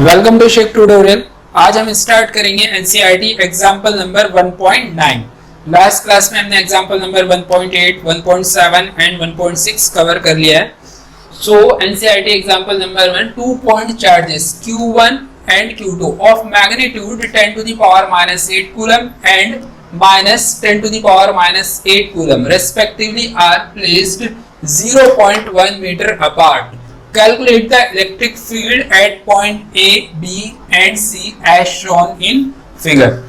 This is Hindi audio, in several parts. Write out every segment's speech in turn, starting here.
Welcome to shake tutorial. आज हम स्टार्ट करेंगे NCERT example number 1.9। Last class में हमने एग्जाम्पल नंबर 1.8, 1.7 एंड 1.6 कवर कर लिया है। So NCERT example number 1, 2 point charges Q1 and Q2 of magnitude 10 to the power minus 8 coulomb and minus 10 to the power minus 8 coulomb respectively are placed 0.1 meter apart. Calculate the electric field at point A, B and C as shown in figure.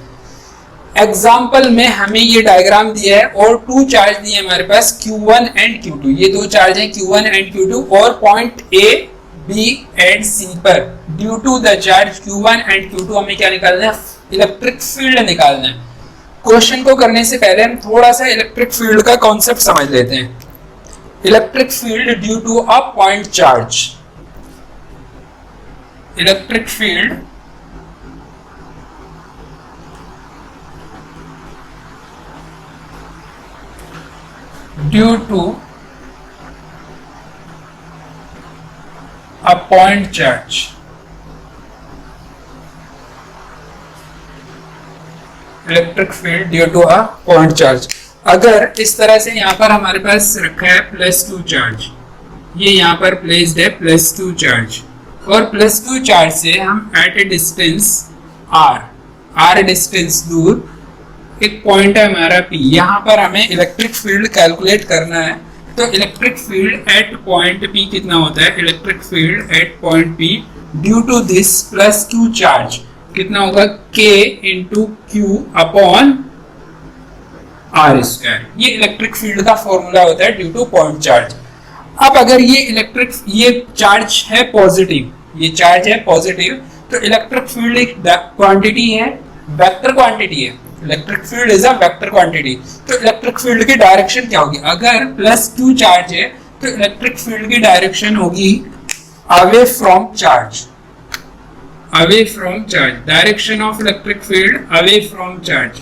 Example में हमें ये डायग्राम दिया है और टू चार्ज दिए हमारे पास Q1 एंड Q2। ये दो चार्ज हैं Q1 एंड Q2 और point A, B and C पर due to the charge Q1 and Q2 हमें क्या निकालना है? इलेक्ट्रिक फील्ड निकालना है। क्वेश्चन को करने से पहले हम थोड़ा सा इलेक्ट्रिक फील्ड का कॉन्सेप्ट समझ लेते हैं। Electric field due to a point charge. Electric field due to a point charge. Electric field due to a point charge. अगर इस तरह से यहाँ पर हमारे पास रखा है +2 चार्ज, ये यहाँ पर प्लेस्ड है +2 चार्ज और +2 चार्ज से हम at a distance r distance दूर एक पॉइंट है हमारा P, यहाँ पर हमें इलेक्ट्रिक फील्ड कैलकुलेट करना है। तो electric field at point P कितना होता है? Electric field at point P due to this +2 charge कितना होगा? K into Q upon r²। ये इलेक्ट्रिक फील्ड का फॉर्मूला होता है ड्यू टू पॉइंट चार्ज। अब अगर ये चार्ज है पॉजिटिव, ये चार्ज है पॉजिटिव, तो इलेक्ट्रिक फील्ड एक क्वांटिटी है, वेक्टर क्वांटिटी है। Electric field is a vector quantity. तो इलेक्ट्रिक फील्ड की डायरेक्शन क्या होगी? अगर +2 चार्ज है तो इलेक्ट्रिक फील्ड की डायरेक्शन होगी away from charge. Away from charge, direction of electric field away from charge.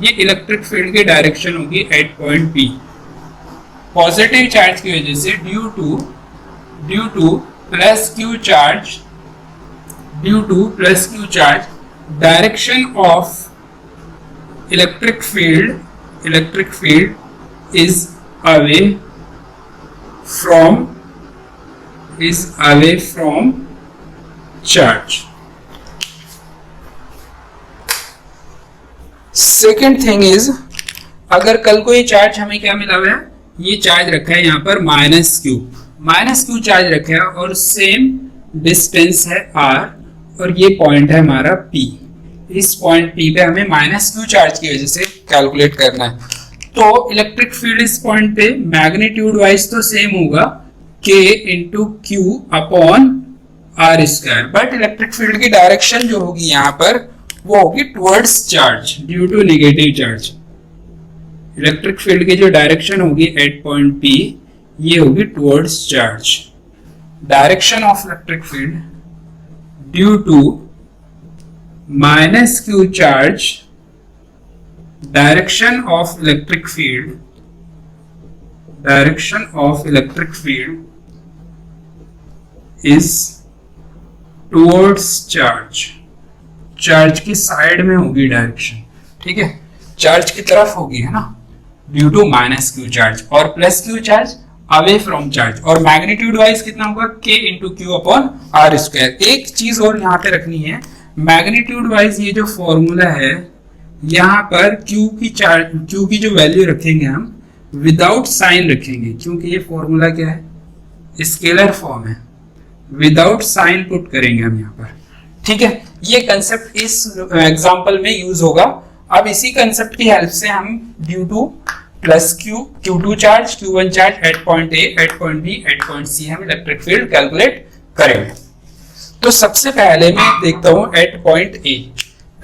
ये इलेक्ट्रिक फील्ड की डायरेक्शन होगी at point P। Positive charge की वजह से due to +Q charge direction of electric field is away from charge. Second thing is, अगर कल को ये चार्ज हमें क्या मिला हुआ है? ये चार्ज रखा है यहाँ पर -Q चार्ज रखा है और सेम डिस्टेंस है r और ये पॉइंट है हमारा P। इस पॉइंट P पे हमें -Q चार्ज की वजह से कैलकुलेट करना है। तो इलेक्ट्रिक फील्ड इस पॉइंट पे मैग्नीट्यूड वाइज तो सेम होगा K into Q upon r², but electric field की डायरेक्शन जो होगी यहाँ पर वो होगी towards charge due to negative charge. Electric field की जो डायरेक्शन होगी एट पॉइंट P, ये होगी towards charge. Direction of electric field due to -Q charge, direction of electric field is towards charge. Charge की साइड में होगी डायरेक्शन, ठीक है, चार्ज की तरफ होगी, है ना, ड्यू टू -Q चार्ज और +Q charge away from charge. और मैग्नीट्यूड वाइज कितना होगा? K into Q upon r²। एक चीज और यहाँ पे रखनी है, मैग्नीट्यूड वाइज ये जो फॉर्मूला है यहाँ पर Q की जो वैल्यू रखेंगे हम विदाउट साइन रखेंगे, क्योंकि ये फॉर्मूला क्या है? स्केलर फॉर्म है। विदाउट साइन पुट करेंगे हम यहाँ पर, ठीक है। ये कंसेप्ट इस एग्जांपल में यूज होगा। अब इसी कंसेप्ट की हेल्प से हम due to +Q2 charge, Q1 charge at point A, at point B, at point C हम इलेक्ट्रिक फील्ड कैलकुलेट करेंगे। तो सबसे पहले मैं देखता हूं at point A।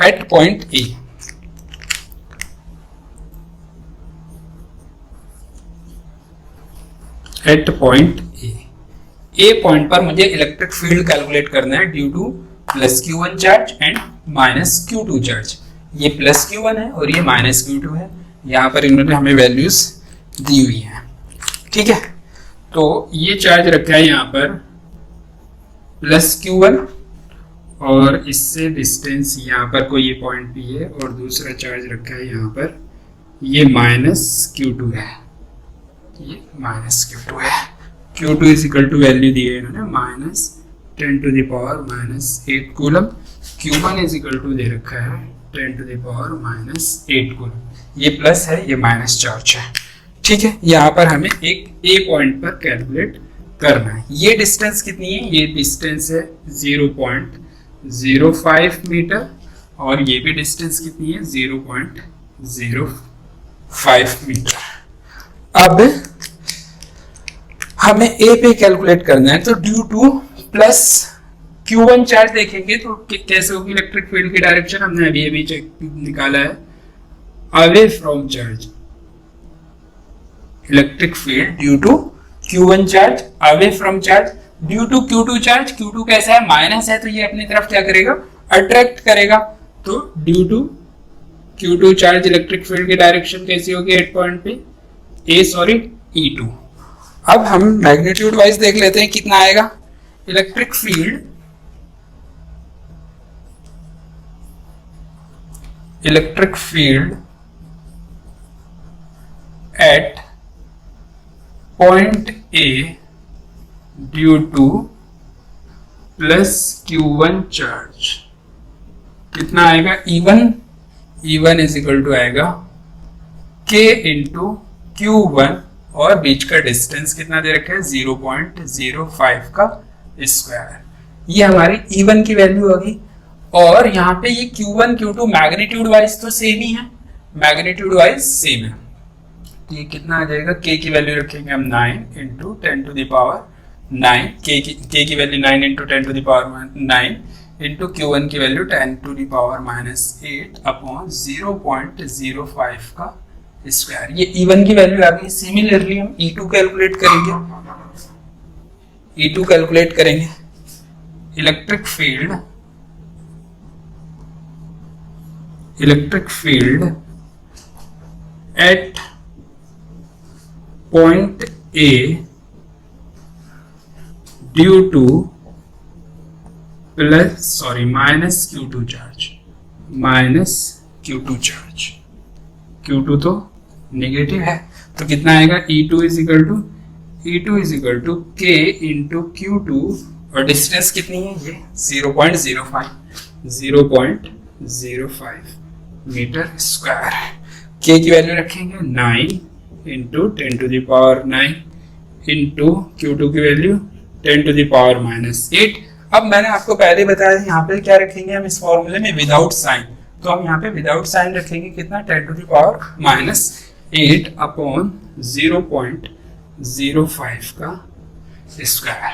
At point A A point पर मुझे इलेक्ट्रिक फील्ड कैलकुलेट करना है due to +Q1 charge and -Q2 charge. ये +Q1 है और ये -Q2 है। यहाँ पर इन्होंने हमें वैल्यूज दी हुई हैं, ठीक है। तो ये चार्ज रखा है यहाँ पर +Q1 और इससे डिस्टेंस यहाँ पर कोई ये पॉइंट भी है और दूसरा चार्ज रखा है यहाँ पर, ये -Q2 है, ये -Q2 है। Q2 is equal to value दी है इन्होंने -10⁻⁻8 coulomb. Q1 is equal to दे रखा है 10⁻⁸ कूलम। ये प्लस है, ये माइनस चार्ज है। ठीक है, यहाँ पर हमें एक ए पॉइंट पर कैलकुलेट करना है। ये डिस्टेंस कितनी है? ये डिस्टेंस है 0.05 मीटर और ये भी डिस्टेंस कितनी है? 0.05 मीटर। अब हमें ए पे कैलकुलेट करना है, तो due to plus Q1 charge देखेंगे तो कैसे होगी इलेक्ट्रिक फील्ड की डायरेक्शन, हमने अभी निकाला है। Away from charge, electric field due to Q1 charge, away from charge due to Q2 charge. Q2 कैसा है? माइनस है, तो ये अपनी तरफ क्या करेगा? अट्रैक्ट करेगा। तो due to Q2 charge electric field की डायरेक्शन कैसी होगी? 8 पॉइंट पे E2। अब हम मैग्नीट्यूड वाइज देख लेते हैं कितना आएगा। Electric field at point A due to plus Q1 charge कितना आएगा? E1 इज इक्वल टू आएगा K इंटू Q1 और बीच का डिस्टेंस कितना दे रखा है? 0.05 का स्क्वायर। ये हमारी E1 की वैल्यू होगी। और यहाँ पे ये Q1 Q2 मैग्नीट्यूड वाइज तो सेम ही है, मैग्नीट्यूड वाइज सेम है। तो ये कितना आ जाएगा? K की वैल्यू रखेंगे हम 9 इंटू 10⁻9, K की वैल्यू 9 इंटू 10⁻9 इंटू Q1 की वैल्यू 10⁻8 अपॉन 0.05 का स्क्वायर। ये E1 की वैल्यू आ गई। सिमिलरली हम E2 कैलकुलेट करेंगे। Electric field at point A due to minus Q2 charge. Q2 तो नेगेटिव है, तो कितना आएगा? E2 is equal to K into Q2 और डिस्टेंस कितनी है? ये 0.05 मीटर स्क्वायर। K की वैल्यू रखेंगे 9 इंटू 10⁻9 इंटू Q2 की वैल्यू 10⁻8। अब मैंने आपको पहले बताया यहाँ पे क्या रखेंगे हम इस फॉर्मूले में? Without sign. तो हम यहाँ पे विदाउट साइन रखेंगे कितना? 10⁻8 अपॉन 0.05 का स्क्वायर।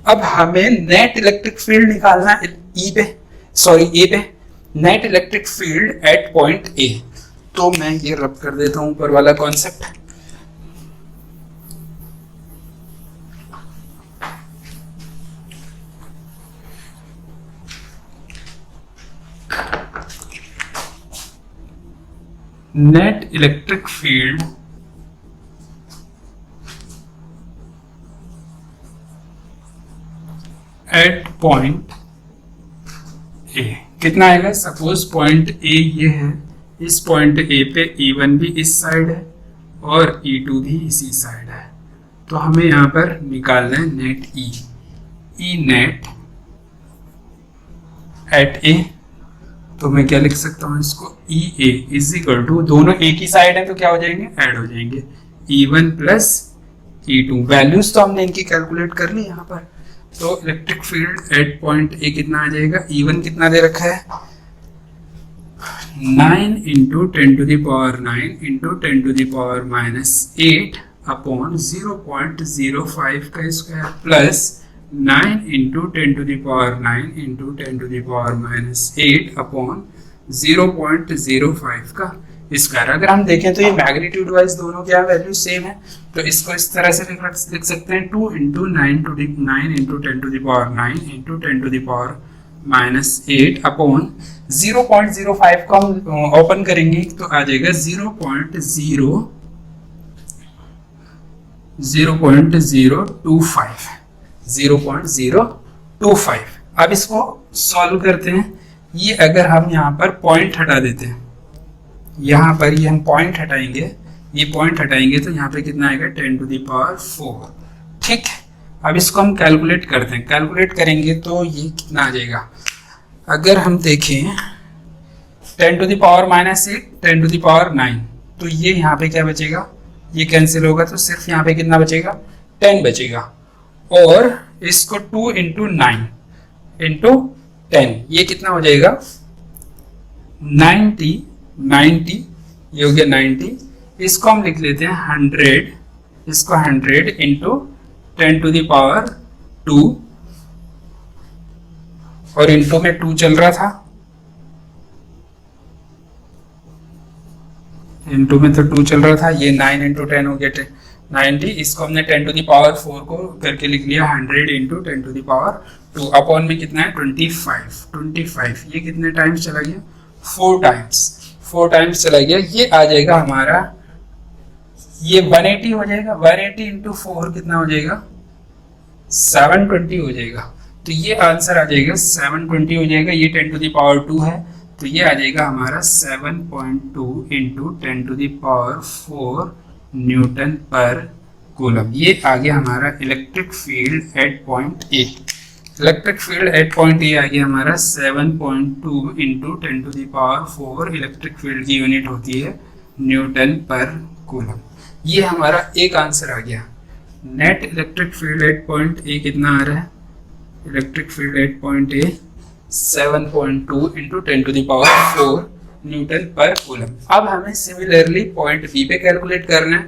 अब हमें नेट इलेक्ट्रिक फील्ड निकालना है ए पे, net electric field at point A। तो मैं ये रब कर देता हूं ऊपर वाला concept. Net electric field at point A कितना आएगा? सपोज पॉइंट A ये है, इस पॉइंट A पे E1 भी इस साइड है और E2 भी इसी साइड है। तो हमें यहाँ पर निकालना है net E net at A। तो मैं क्या लिख सकता हूँ इसको? EA इज इक्वल टू, दोनों एक ही साइड है तो क्या हो जाएंगे? ऐड हो जाएंगे। E1 plus E2। वैल्यूज तो हमने इनकी कैलकुलेट कर ली यहाँ पर। तो electric field at point A कितना आ जाएगा? E1 कितना दे रखा है? 9 इंटू 10⁻9 इंटू 10⁻8 अपॉन 0.05 का square plus 9 into 10⁻9 into 10⁻8 upon 0.05 का स्क्वायर। अगर हम देखें तो ये मैग्नीट्यूड वाइज दोनों क्या वैल्यू सेम है, तो इसको इस तरह से लिख सकते हैं 2 इंटू 9 इंटू 10⁻9 इंटू 10⁻8 अपॉन 0.05 को हम ओपन करेंगे तो आ जाएगा 0.025। अब इसको सॉल्व करते हैं। ये अगर हम यहाँ पर पॉइंट हटा देते हैं, यहाँ पर ये हम पॉइंट हटाएंगे, ये पॉइंट हटाएंगे तो यहाँ पे कितना आएगा 10⁴। ठीक है, अब इसको हम कैलकुलेट करते हैं। कैलकुलेट करेंगे तो ये कितना आ जाएगा, अगर हम देखें 10⁻⁻8 10⁻9, तो ये यहाँ पे क्या बचेगा, ये कैंसिल होगा तो सिर्फ यहाँ पे कितना बचेगा 10 बचेगा। और इसको 2 × 9 × 10 ये कितना हो जाएगा 90, ये हो गया 90। इसको हम लिख लेते हैं 100, इसको 100 × 10⁻2 और इंटू में 2 चल रहा था, इंटू में तो 2 चल रहा था, ये 9 × 10 हो गया 90। इसको हमने 10⁴ को करके लिख लिया 100 × 10⁻2 अपॉन में कितना है 25। ये कितने टाइम्स चला गया 4 टाइम्स चला गया। ये आ जाएगा हमारा, ये 180 हो जाएगा। 180 × 4 कितना हो जाएगा 720 हो जाएगा। तो ये आंसर आ जाएगा 720 हो जाएगा। ये 10⁻2 है तो ये आ जाएगा हमारा 7.2 × 10⁴ न्यूटन पर कूलम। ये आ गया हमारा electric field at point A. Electric field at point A आ गया हमारा 7.2 × 10⁴। इलेक्ट्रिक फील्ड की यूनिट होती है न्यूटन पर कूलम। ये हमारा एक आंसर आ गया। Net electric field at point ए कितना आ रहा है, electric field at point A 7.2 × 10⁴ Newton per coulomb. अब हमें सिमिलरली पॉइंट बी पे कैलकुलेट करना है,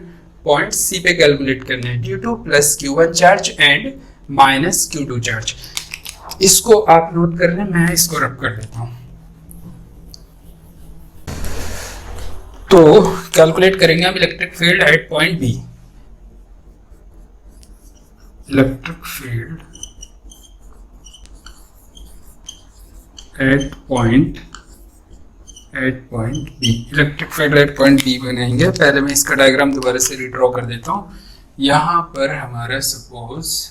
पॉइंट सी पे कैलकुलेट करना है। Due to plus Q1 charge and minus Q2 charge. इसको आप नोट कर लें, मैं इसको रब कर देता हूं। तो कैलकुलेट करेंगे हम electric field at point B. Electric field at point B. Electric field at point B बनाएंगे। पहले मैं इसका डायग्राम दोबारा से रिड्रॉ कर देता हूँ। यहाँ पर हमारा सपोज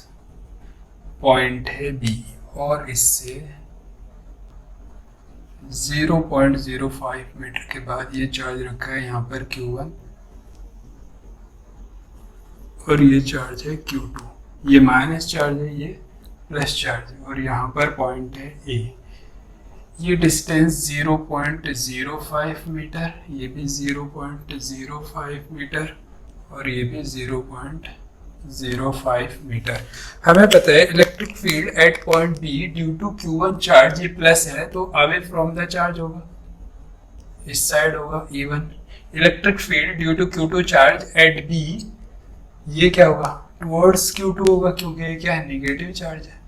पॉइंट है बी और इससे 0.05 मीटर के बाद ये चार्ज रखा है यहाँ पर Q1 और ये चार्ज है Q2। ये माइनस चार्ज है, ये प्लस चार्ज है और यहाँ पर पॉइंट है ए। ये डिस्टेंस 0.05 मीटर, ये भी 0.05 मीटर और ये भी 0.05 मीटर। हमें पता है electric field at point B due to Q1 charge, ये प्लस है तो अवे फ्रॉम द चार्ज होगा, इस साइड होगा E1। Electric field due to Q2 charge at B, ये क्या होगा टुवर्ड्स Q2 होगा क्योंकि ये क्या है नेगेटिव चार्ज है,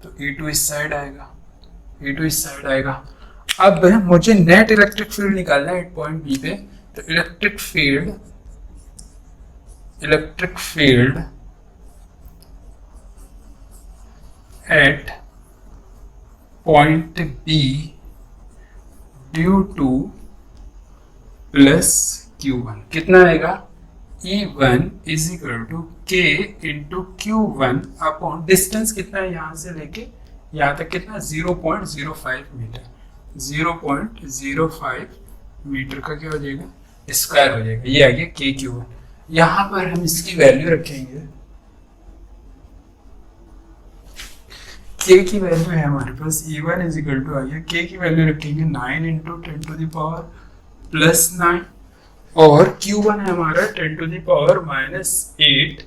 तो E2 इस साइड आएगा, E2 इस साइड आएगा। अब मुझे नेट इलेक्ट्रिक फील्ड निकालना है एट पॉइंट बी पे, तो electric field at point B due to plus Q1 कितना आएगा E1 is equal to K into Q1 upon distance कितना है यहाँ से लेके यहाँ तक कितना 0.05 मीटर। 0.05 मीटर का क्या हो जाएगा स्क्वायर हो जाएगा। ये आ गया KQ1। यहाँ पर हम इसकी वैल्यू रखेंगे, K की वैल्यू है हमारे पास E1 इज इक्वल टू आ गया, K की वैल्यू रखेंगे 9 × 10⁻9 और Q1 है हमारा 10⁻−8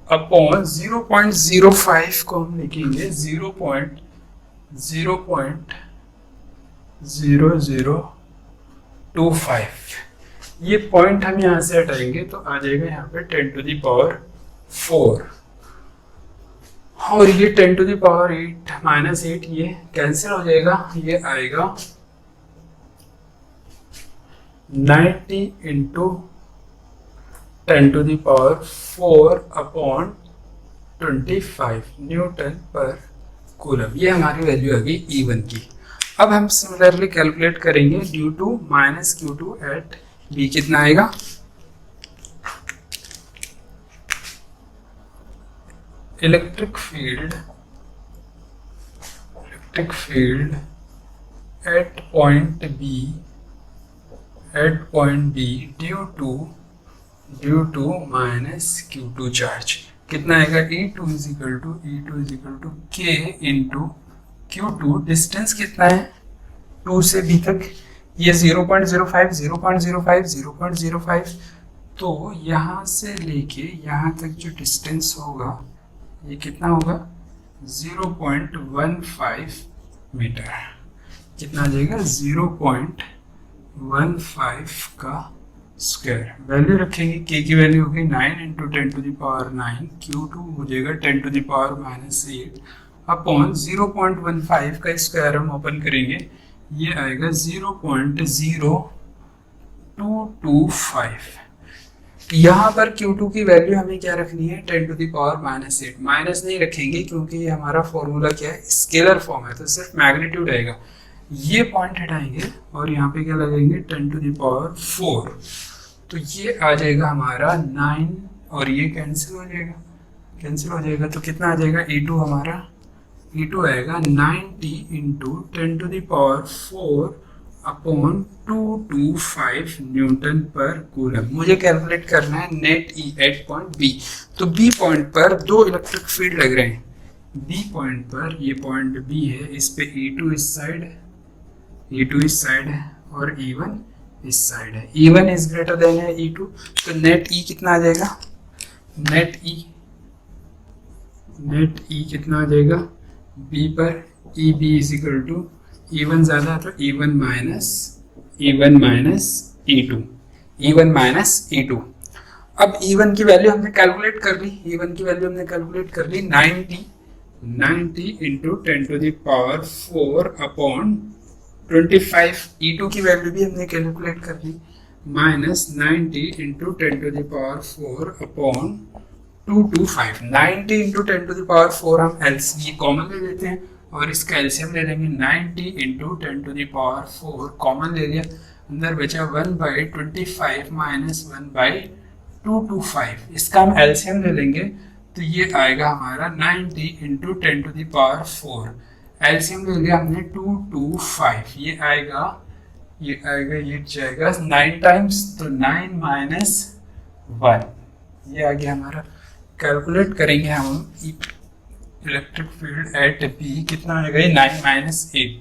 अपॉन 0.05 को हम लिखेंगे 0.0025। ये पॉइंट हम यहाँ से हटाएंगे तो आ जाएगा यहाँ पे 10⁴ और ये 10⁻8 ये कैंसिल हो जाएगा। ये आएगा 90 × 10⁴ अपॉन 25 न्यूटन पर कूलम। ये हमारी वैल्यू आ गई E1 की। अब हम सिमिलरली कैलकुलेट करेंगे due to minus Q2 at B कितना आएगा, electric field electric field at point B due to minus Q2 charge कितना आएगा, E2 is equal to K into Q2। Distance कितना है 2 से B तक, ये 0.05 0.05 0.05, तो यहाँ से लेके यहाँ तक जो डिस्टेंस होगा ये कितना होगा 0.15 मीटर। कितना आ जाएगा 0.15 का स्क्वायर। वैल्यू रखेंगे, k की वैल्यू होगी 9 into 10 to the power 9, Q2 हो जाएगा 10 टू द पावर -8 अपॉन 0.15 का स्क्वायर हम ओपन करेंगे, ये आएगा 0.0225। यहाँ पर Q2 की वैल्यू हमें क्या रखनी है 10 टू द पावर -8, माइनस नहीं रखेंगे क्योंकि ये हमारा फॉर्मूला क्या है स्केलर फॉर्म है, तो सिर्फ मैग्नीट्यूड आएगा। ये पॉइंट हटाएंगे और यहाँ पे क्या लगाएंगे 10 टू द पावर 4, तो ये आ जाएगा हमारा 9 और ये कैंसिल हो जाएगा, तो कितना आ जाएगा E2 हमारा, E2 आएगा 90 into 10 to the power 4 upon 225 newton per coulomb. मुझे कैलकुलेट करना है net E at point B। तो B पॉइंट पर दो इलेक्ट्रिक फील्ड लग रहे हैं, B पॉइंट पर, ये पॉइंट B है, इस पे E2 इस साइड है, E2 इस साइड है और E1 इस साइड है। E1 इज ग्रेटर देन है E2, तो नेट E कितना आ जाएगा, नेट E कितना आ जाएगा B पर, EB is equal to E1 ज्यादा तो E1 माइनस E2। अब E1 की वैल्यू हमने कैलकुलेट कर ली, 90 into 10 to the power 4 upon 25। E2 की वैल्यू भी हमने कैलकुलेट कर ली, minus 90 into 10 to the power 4 upon 225। 90 into 10 to the power 4 हम एलसीएम कॉमन ले लेते हैं और इसका एलसीएम ले लेंगे, 90 into 10 to the power 4 common ले लिया, अंदर बचा 1/25 माइनस 1/225। इसका हम एलसीएम ले लेंगे तो ये आएगा हमारा 90 into 10 to the power 4, LCM ले लिया हमने 225, ये जाएगा 9 टाइम्स, तो 9 माइनस 1, ये आ गया हमारा। कैलकुलेट करेंगे हम इलेक्ट्रिक फील्ड एट B, कितना आएगा ये 9 माइनस 8,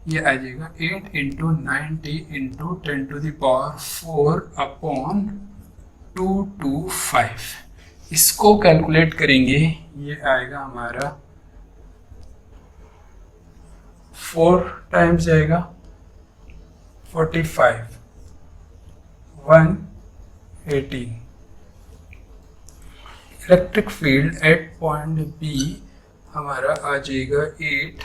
ये आ जाएगा 8 into 90 into 10 to the power 4 upon 225। इसको कैलकुलेट करेंगे, ये आएगा हमारा 4 टाइम्स जाएगा 45, 118। Electric field at point B हमारा आ जाएगा 8।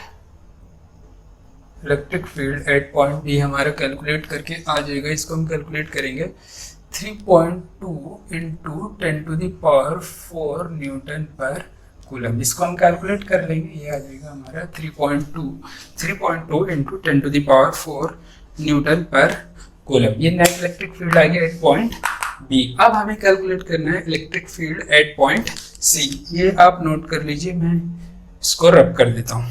Electric field at point B हमारा कैलकुलेट करके आ जाएगा, इसको हम कैलकुलेट करेंगे 3.2 into 10 to the power 4 newton per coulomb. इसको हम कैलकुलेट कर लेंगे, ये आ जाएगा हमारा 3.2 into 10 to the power 4 newton per coulomb. ये नेट इलेक्ट्रिक फील्ड आ गया एट पॉइंट B। अब हमें कैलकुलेट करना है electric field at point C। ये आप नोट कर लीजिए, मैं इसको रब कर देता हूं।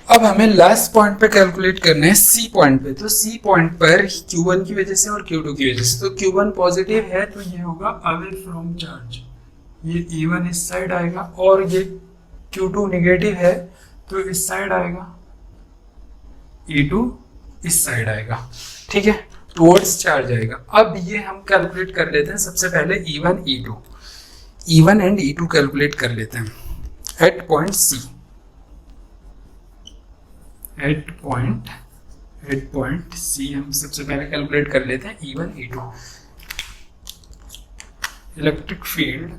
अब हमें लास्ट पॉइंट पे कैलकुलेट करना है C पॉइंट पे। तो C पॉइंट पर Q1 की वजह से और Q2 की वजह से, तो Q1 पॉजिटिव है तो ये होगा अवे फ्रॉम चार्ज, ये E1 इस साइड आएगा, और ये Q2 नेगेटिव है तो इस साइड आएगा, E2 इस साइड आएगा, ठीक है, टुवर्ड्स चार्ज आएगा। अब ये हम कैलकुलेट कर लेते हैं, सबसे पहले E1 एंड E2 कैलकुलेट कर लेते हैं at point C। At point C हम सबसे पहले कैलकुलेट कर लेते हैं E1 E2। Electric field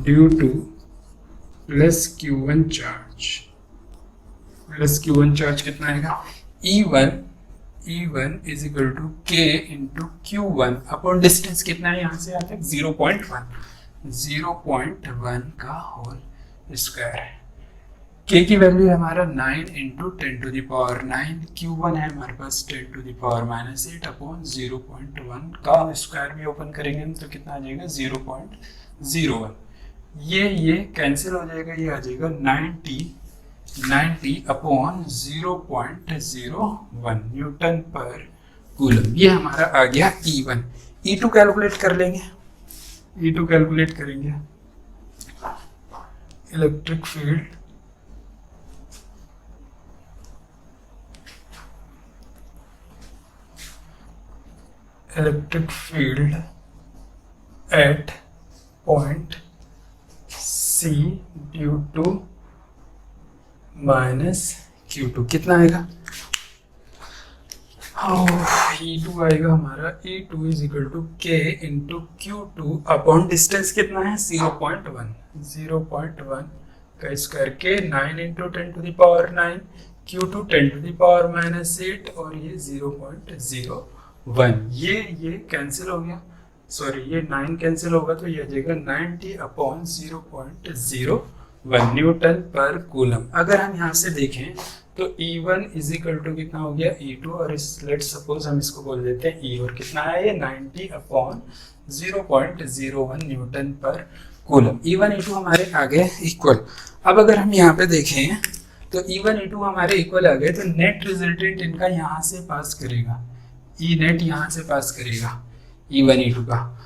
due to plus Q1 charge कितना आएगा, E1 is equal to K into Q1 upon distance कितना है यहाँ से यहाँ तक 0.1 का होल स्क्वायर है। k की वैल्यू है हमारा 9 इंटू 10�9, Q1 है हमारे पास 10⁻8 अपॉन 0.1 का स्क्वायर भी ओपन करेंगे हम तो कितना आ जाएगा 0.01। ये कैंसिल हो जाएगा, ये आ जाएगा 90 अपॉन 0.01 न्यूटन पर कूलम। ये हमारा आ गया E1। E2 कैलकुलेट कर लेंगे, E2 कैलकुलेट करेंगे। Electric field at point C due to minus Q2 कितना आएगा? E2 आएगा हमारा E2 is equal to K into Q2 upon distance कितना है 0.1 का स्क्वायर K 9 इंटू 10⁻9, Q2 10⁻−8 और ये 0.01। ये कैंसिल हो गया, सॉरी ये 9 कैंसिल होगा तो ये आ जाएगा 90 अपॉन 0.01 न्यूटन पर कूलम। अगर हम यहाँ से देखें तो E1 इज इक्वल टू कितना हो गया E2 और लेट सपोज हम इसको बोल देते हैं E और कितना है ये 90 upon 0.01 Newton per coulomb. E1 E2 हमारे आ गए इक्वल। अब अगर हम यहाँ पे देखें तो E1 E2 हमारे इक्वल आ गए तो नेट रिजल्टेंट इनका यहाँ से पास करेगा, E नेट यहाँ से पास करेगा E1 E2 का।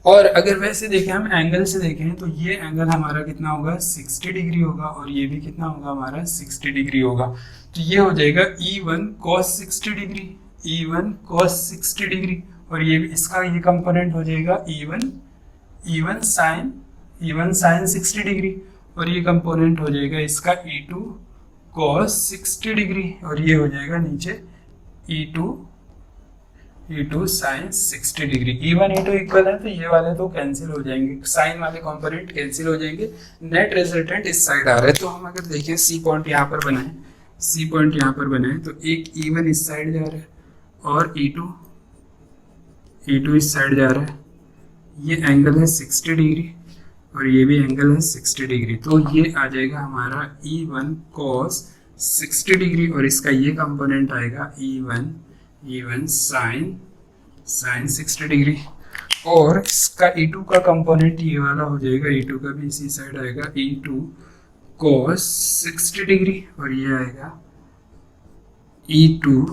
और अगर वैसे देखें हम एंगल से देखें तो ये एंगल हमारा कितना होगा 60 डिग्री होगा और ये भी कितना होगा हमारा 60 डिग्री होगा। तो ये हो जाएगा E1 cos 60 degree, E1 cos 60 degree और ये भी इसका ये कंपोनेंट हो जाएगा E1 sin 60 डिग्री और ये कंपोनेंट हो जाएगा इसका E2 cos 60 डिग्री और ये हो जाएगा नीचे E2 sin 60 degree. E1 E2 equal है तो ये वाले तो कैंसिल हो जाएंगे, साइन वाले कंपोनेंट कैंसिल हो जाएंगे, नेट रिजल्टेंट इस साइड आ रहा है। तो हम अगर देखें C पॉइंट यहाँ पर बनाए, C पॉइंट यहाँ पर बनाए तो एक E1 इस साइड जा रहा है और E2 इस साइड जा रहा है। ये एंगल है 60 डिग्री और ये भी एंगल है 60 डिग्री। तो ये आ जाएगा हमारा E1 cos 60 डिग्री और इसका ये कंपोनेंट आएगा E1 sin 60 डिग्री और इसका E2 का कंपोनेंट ये वाला हो जाएगा, E2 का भी इसी साइड आएगा E2 cos 60 डिग्री और ये आएगा E2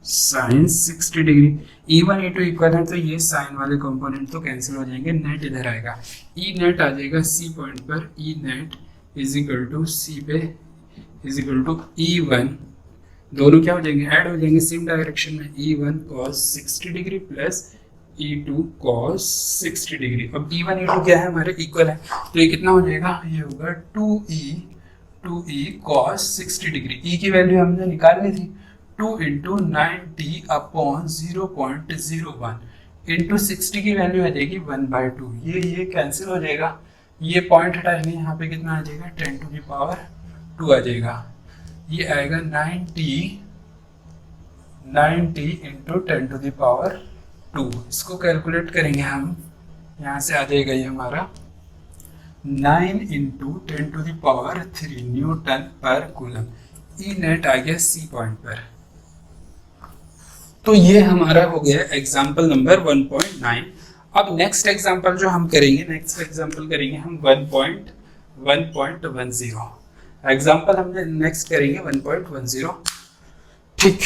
sin 60 degree. E1 E2 equal है तो ये साइन वाले कंपोनेंट तो कैंसिल हो जाएंगे, नेट इधर आएगा, E नेट आ जाएगा C पॉइंट पर, E net is equal to C पे इज इक्वल टू E1, दोनों क्या हो जाएंगे ऐड हो जाएंगे सेम डायरेक्शन में, E1 cos 60 degree plus E2 cos 60 degree. अब E1 E2 क्या है हमारे इक्वल है तो ये कितना हो जाएगा, ये होगा 2E cos 60 डिग्री। E की वैल्यू हमने निकाल ली थी 2 इंटू 90 अपॉन 0.01 इंटू 60 की वैल्यू आ जाएगी 1/2। ये कैंसिल हो जाएगा, ये पॉइंट हटाएंगे, यहाँ पे कितना आ जाएगा 10⁻² आ जाएगा। ये आएगा 90 इंटू 10⁻²। इसको कैलकुलेट करेंगे हम, यहाँ से आ जाएगा ये हमारा 9 into 10⁻³ Newton per coulomb. E net आ गया C पॉइंट पर। तो ये हमारा हो गया एग्जाम्पल नंबर 1.9। अब नेक्स्ट एग्जाम्पल जो हम करेंगे, नेक्स्ट एग्जाम्पल करेंगे हम 1.10 एग्जाम्पल हमने नेक्स्ट करेंगे 1.10। ठीक।